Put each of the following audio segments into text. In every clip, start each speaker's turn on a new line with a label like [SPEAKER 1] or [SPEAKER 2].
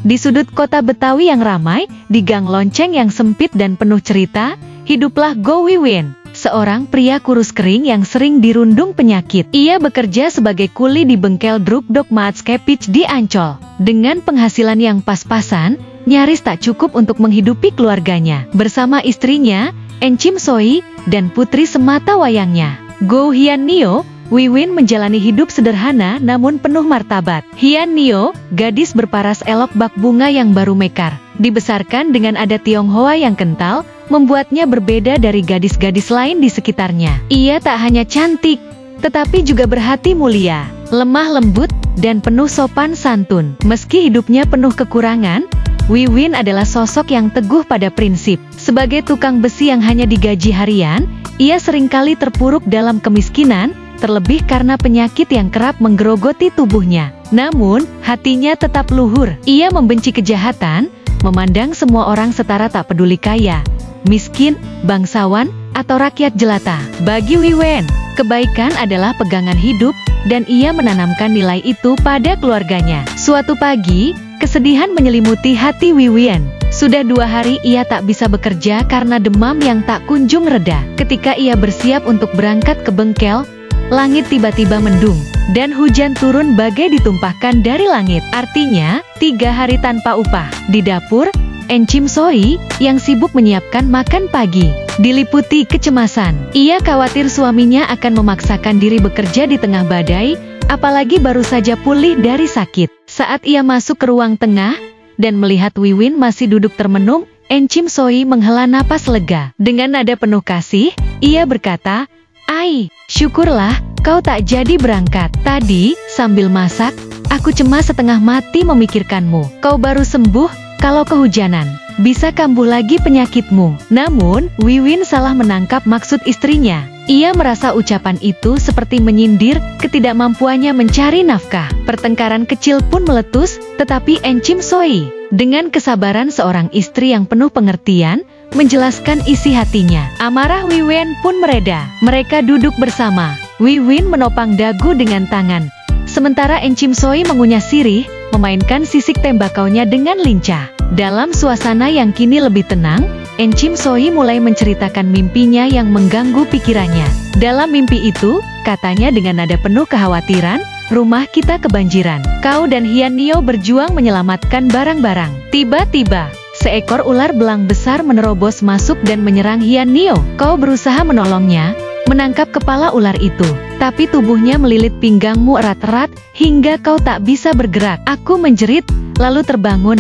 [SPEAKER 1] Di sudut kota Betawi yang ramai, di gang lonceng yang sempit dan penuh cerita, hiduplah Go Wiwin, seorang pria kurus kering yang sering dirundung penyakit. Ia bekerja sebagai kuli di bengkel Druk Dok Maatskepich di Ancol. Dengan penghasilan yang pas-pasan, nyaris tak cukup untuk menghidupi keluarganya. Bersama istrinya, Encim Soi, dan putri semata wayangnya, Go Hian Nio, Wiwin menjalani hidup sederhana namun penuh martabat. Hian Nio, gadis berparas elok bak bunga yang baru mekar, dibesarkan dengan adat Tionghoa yang kental, membuatnya berbeda dari gadis-gadis lain di sekitarnya. Ia tak hanya cantik, tetapi juga berhati mulia, lemah lembut, dan penuh sopan santun. Meski hidupnya penuh kekurangan, Wiwin adalah sosok yang teguh pada prinsip. Sebagai tukang besi yang hanya digaji harian, ia seringkali terpuruk dalam kemiskinan, terlebih karena penyakit yang kerap menggerogoti tubuhnya. Namun, hatinya tetap luhur. Ia membenci kejahatan, memandang semua orang setara tak peduli kaya, miskin, bangsawan, atau rakyat jelata. Bagi Wiwin, kebaikan adalah pegangan hidup, dan ia menanamkan nilai itu pada keluarganya. Suatu pagi, kesedihan menyelimuti hati Wiwin. Sudah 2 hari ia tak bisa bekerja karena demam yang tak kunjung reda. Ketika ia bersiap untuk berangkat ke bengkel, langit tiba-tiba mendung, dan hujan turun bagai ditumpahkan dari langit. Artinya, 3 hari tanpa upah. Di dapur, Encim Soi, yang sibuk menyiapkan makan pagi, diliputi kecemasan. Ia khawatir suaminya akan memaksakan diri bekerja di tengah badai, apalagi baru saja pulih dari sakit. Saat ia masuk ke ruang tengah, dan melihat Wiwin masih duduk termenung, Encim Soi menghela napas lega. Dengan nada penuh kasih, ia berkata, "Ai, syukurlah, kau tak jadi berangkat. Tadi, sambil masak, aku cemas setengah mati memikirkanmu. Kau baru sembuh, kalau kehujanan, bisa kambuh lagi penyakitmu." Namun, Wiwin salah menangkap maksud istrinya. Ia merasa ucapan itu seperti menyindir ketidakmampuannya mencari nafkah. Pertengkaran kecil pun meletus, tetapi Encim Soi, dengan kesabaran seorang istri yang penuh pengertian, menjelaskan isi hatinya. Amarah Wiwin pun mereda. Mereka duduk bersama. Wiwin menopang dagu dengan tangan, sementara Encim Soi mengunyah sirih, memainkan sisik tembakaunya dengan lincah. Dalam suasana yang kini lebih tenang, Encim Soi mulai menceritakan mimpinya yang mengganggu pikirannya. Dalam mimpi itu, katanya dengan nada penuh kekhawatiran, "Rumah kita kebanjiran. Kau dan Hian Nio berjuang menyelamatkan barang-barang. Tiba-tiba, seekor ular belang besar menerobos masuk dan menyerang Hian Nio. Kau berusaha menolongnya, menangkap kepala ular itu, tapi tubuhnya melilit pinggangmu erat-erat hingga kau tak bisa bergerak." Aku menjerit, lalu terbangun.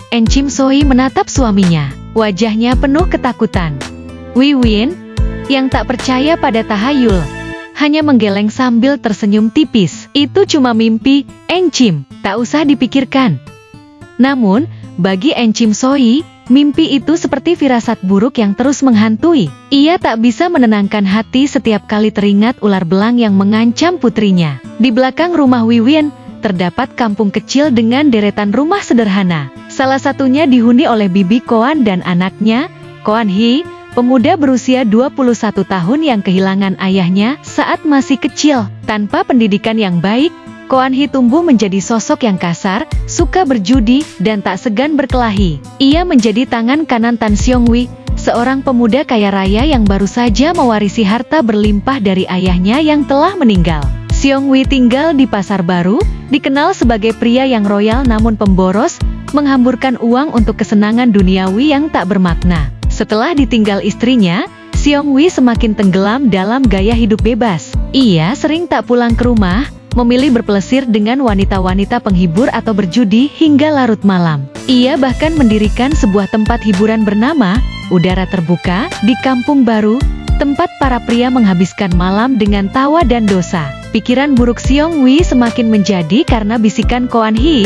[SPEAKER 1] Encim Soi menatap suaminya, wajahnya penuh ketakutan. Wiwin, yang tak percaya pada tahayul, hanya menggeleng sambil tersenyum tipis. "Itu cuma mimpi, Encim, tak usah dipikirkan." Namun, bagi Encim Soi, mimpi itu seperti firasat buruk yang terus menghantui. Ia tak bisa menenangkan hati setiap kali teringat ular belang yang mengancam putrinya. Di belakang rumah Wiwin, terdapat kampung kecil dengan deretan rumah sederhana. Salah satunya dihuni oleh Bibi Koan dan anaknya, Koan Hee, pemuda berusia 21 tahun yang kehilangan ayahnya saat masih kecil. Tanpa pendidikan yang baik, Koan Hee tumbuh menjadi sosok yang kasar, suka berjudi, dan tak segan berkelahi. Ia menjadi tangan kanan Tan Siong Wi, seorang pemuda kaya raya yang baru saja mewarisi harta berlimpah dari ayahnya yang telah meninggal. Siong Wi tinggal di Pasar Baru, dikenal sebagai pria yang royal namun pemboros, menghamburkan uang untuk kesenangan duniawi yang tak bermakna. Setelah ditinggal istrinya, Siong Wi semakin tenggelam dalam gaya hidup bebas. Ia sering tak pulang ke rumah, memilih berpelesir dengan wanita-wanita penghibur atau berjudi hingga larut malam. Ia bahkan mendirikan sebuah tempat hiburan bernama Udara Terbuka di Kampung Baru, tempat para pria menghabiskan malam dengan tawa dan dosa. Pikiran buruk Siong Wi semakin menjadi karena bisikan Koan Hee,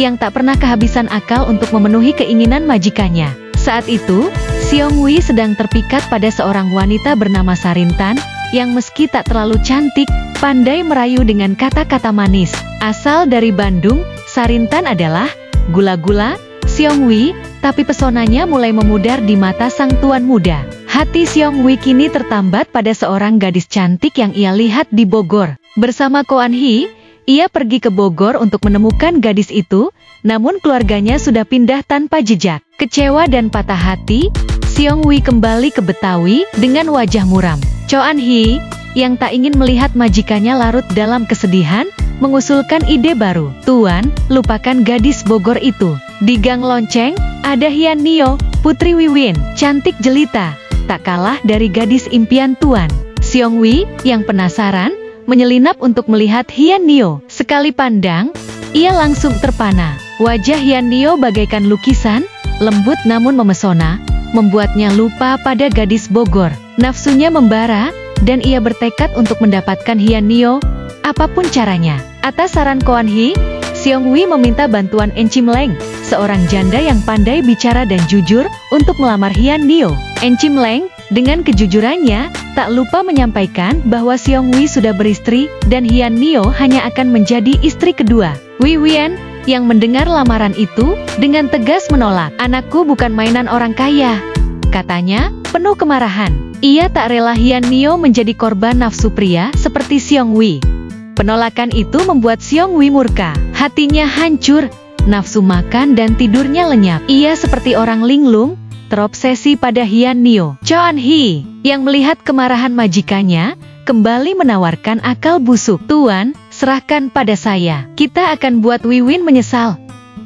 [SPEAKER 1] yang tak pernah kehabisan akal untuk memenuhi keinginan majikannya. Saat itu, Siong Wi sedang terpikat pada seorang wanita bernama Sarintan, yang meski tak terlalu cantik, pandai merayu dengan kata-kata manis. Asal dari Bandung, Sarintan adalah gula-gula Siong Wi, tapi pesonanya mulai memudar di mata sang tuan muda. Hati Siong Wi kini tertambat pada seorang gadis cantik yang ia lihat di Bogor. Bersama Koan Hee, Ia pergi ke Bogor untuk menemukan gadis itu, namun keluarganya sudah pindah tanpa jejak. Kecewa dan patah hati, Seong Wi kembali ke Betawi dengan wajah muram. Cho An Hee, yang tak ingin melihat majikannya larut dalam kesedihan, mengusulkan ide baru. Tuan, lupakan gadis Bogor itu. Di gang lonceng, ada Hian Nio, putri Wiwin, cantik jelita, tak kalah dari gadis impian Tuan. Seong Wi, yang penasaran, menyelinap untuk melihat Hian Nio. Sekali pandang, ia langsung terpana. Wajah Hian Nio bagaikan lukisan, lembut namun memesona, membuatnya lupa pada gadis Bogor. Nafsunya membara, dan ia bertekad untuk mendapatkan Hian Nio, apapun caranya. Atas saran Ko An Hee, Seong Wi meminta bantuan En Chim Leng, seorang janda yang pandai bicara dan jujur, untuk melamar Hian Nio. En Chim Leng, dengan kejujurannya, tak lupa menyampaikan bahwa Seong Wi sudah beristri, dan Hian Nio hanya akan menjadi istri kedua. Wiwien, yang mendengar lamaran itu, dengan tegas menolak. "Anakku bukan mainan orang kaya," katanya, penuh kemarahan. Ia tak rela Hian Nio menjadi korban nafsu pria seperti Seong Wi. Penolakan itu membuat Seong Wi murka. Hatinya hancur, nafsu makan dan tidurnya lenyap. Ia seperti orang linglung, terobsesi pada Hian Nio. Cho An Hee, yang melihat kemarahan majikannya, kembali menawarkan akal busuk. "Tuan, serahkan pada saya. Kita akan buat Wiwin menyesal."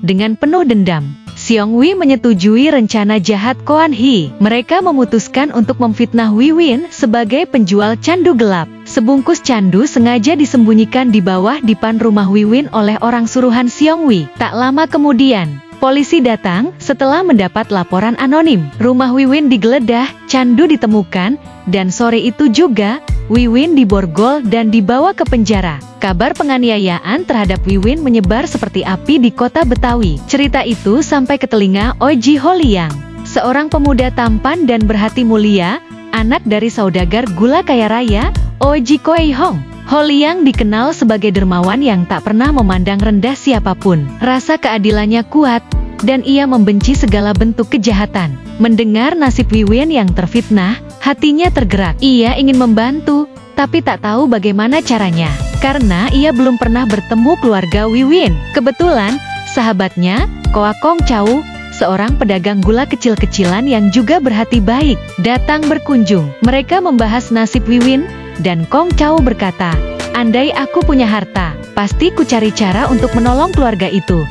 [SPEAKER 1] Dengan penuh dendam, Seong Wi menyetujui rencana jahat Ko An Hee. Mereka memutuskan untuk memfitnah Wiwin sebagai penjual candu gelap. Sebungkus candu sengaja disembunyikan di bawah dipan rumah Wiwin oleh orang suruhan Seong Wi. Tak lama kemudian, polisi datang setelah mendapat laporan anonim. Rumah Wiwin digeledah, candu ditemukan, dan sore itu juga, Wiwin diborgol dan dibawa ke penjara. Kabar penganiayaan terhadap Wiwin menyebar seperti api di kota Betawi. Cerita itu sampai ke telinga Oji Ho Liang, seorang pemuda tampan dan berhati mulia, anak dari saudagar gula kaya raya, Oji Koei Hong. Ho Liang dikenal sebagai dermawan yang tak pernah memandang rendah siapapun. Rasa keadilannya kuat, dan ia membenci segala bentuk kejahatan. Mendengar nasib Wiwin yang terfitnah, hatinya tergerak. Ia ingin membantu, tapi tak tahu bagaimana caranya, karena ia belum pernah bertemu keluarga Wiwin. Kebetulan, sahabatnya, Koa Kong Chau, seorang pedagang gula kecil-kecilan yang juga berhati baik, datang berkunjung. Mereka membahas nasib Wiwin, dan Kong Chau berkata, "Andai aku punya harta, pasti ku cari cara untuk menolong keluarga itu."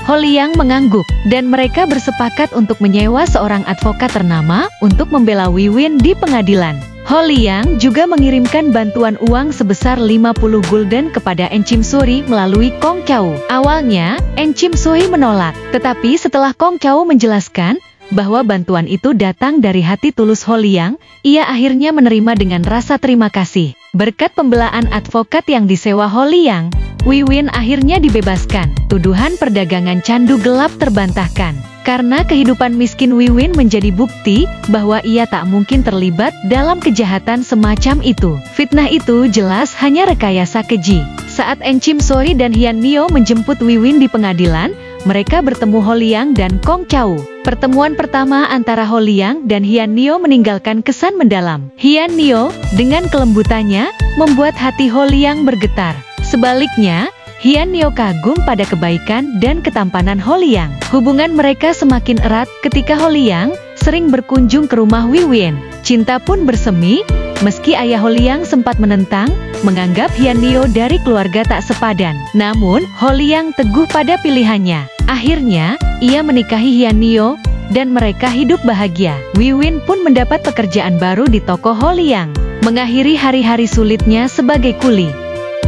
[SPEAKER 1] Ho Liang mengangguk, dan mereka bersepakat untuk menyewa seorang advokat ternama untuk membela Wiwin di pengadilan. Ho Liang juga mengirimkan bantuan uang sebesar 50 gulden kepada En Chim Suri melalui Kong Chau. Awalnya, En Chim Suri menolak, tetapi setelah Kong Chau menjelaskan bahwa bantuan itu datang dari hati tulus Ho Liang, ia akhirnya menerima dengan rasa terima kasih. Berkat pembelaan advokat yang disewa Ho Liang, Wiwin akhirnya dibebaskan. Tuduhan perdagangan candu gelap terbantahkan. Karena kehidupan miskin Wiwin menjadi bukti bahwa ia tak mungkin terlibat dalam kejahatan semacam itu. Fitnah itu jelas hanya rekayasa keji. Saat En Chim Suri dan Hian Nio menjemput Wiwin di pengadilan, mereka bertemu Ho Liang dan Kong Chau. Pertemuan pertama antara Ho Liang dan Hian Nio meninggalkan kesan mendalam. Hian Nio, dengan kelembutannya, membuat hati Ho Liang bergetar. Sebaliknya, Hian Nio kagum pada kebaikan dan ketampanan Ho Liang. Hubungan mereka semakin erat ketika Ho Liang sering berkunjung ke rumah Wiwin. Cinta pun bersemi, meski ayah Ho Liang sempat menentang, menganggap Hian Nio dari keluarga tak sepadan. Namun, Ho Liang teguh pada pilihannya. Akhirnya, ia menikahi Hian Nio, dan mereka hidup bahagia. Wiwin pun mendapat pekerjaan baru di toko Ho Liang, mengakhiri hari-hari sulitnya sebagai kuli.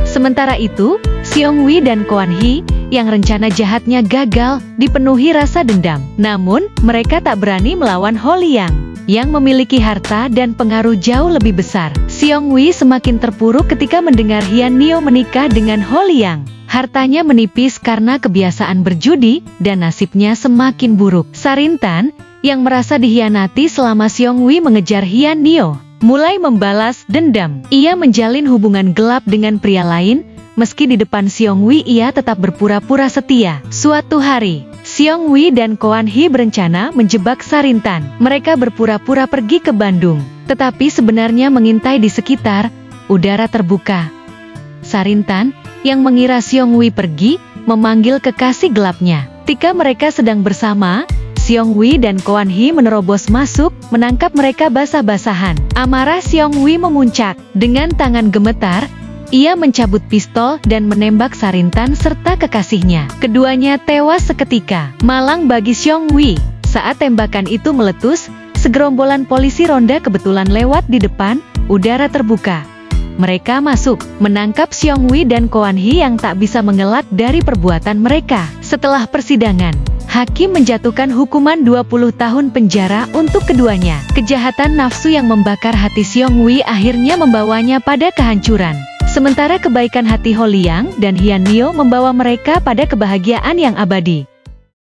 [SPEAKER 1] Sementara itu, Seong Wi dan Ko An Hee, yang rencana jahatnya gagal, dipenuhi rasa dendam. Namun, mereka tak berani melawan Ho Liang, yang memiliki harta dan pengaruh jauh lebih besar. Seong Wi semakin terpuruk ketika mendengar Hian Nio menikah dengan Ho Liang. Hartanya menipis karena kebiasaan berjudi, dan nasibnya semakin buruk. Sarintan, yang merasa dikhianati selama Seong Wi mengejar Hian Nio, mulai membalas dendam. Ia menjalin hubungan gelap dengan pria lain, meski di depan Seong Wi ia tetap berpura-pura setia. Suatu hari, Seong Wi dan Ko An Hee berencana menjebak Sarintan. Mereka berpura-pura pergi ke Bandung, tetapi sebenarnya mengintai di sekitar udara terbuka. Sarintan, yang mengira Xiong Wei pergi, memanggil kekasih gelapnya. Ketika mereka sedang bersama, Xiong Wei dan Kuan Hi menerobos masuk, menangkap mereka basah-basahan. Amarah Xiong Wei memuncak. Dengan tangan gemetar, ia mencabut pistol dan menembak Sarintan serta kekasihnya. Keduanya tewas seketika. Malang bagi Xiong Wei. Saat tembakan itu meletus, segerombolan polisi ronda kebetulan lewat di depan, udara terbuka. Mereka masuk, menangkap Xiong Wei dan Kuan Hi yang tak bisa mengelak dari perbuatan mereka. Setelah persidangan, hakim menjatuhkan hukuman 20 tahun penjara untuk keduanya. Kejahatan nafsu yang membakar hati Xiong Wei akhirnya membawanya pada kehancuran. Sementara kebaikan hati Ho Liang dan Hian Nio membawa mereka pada kebahagiaan yang abadi.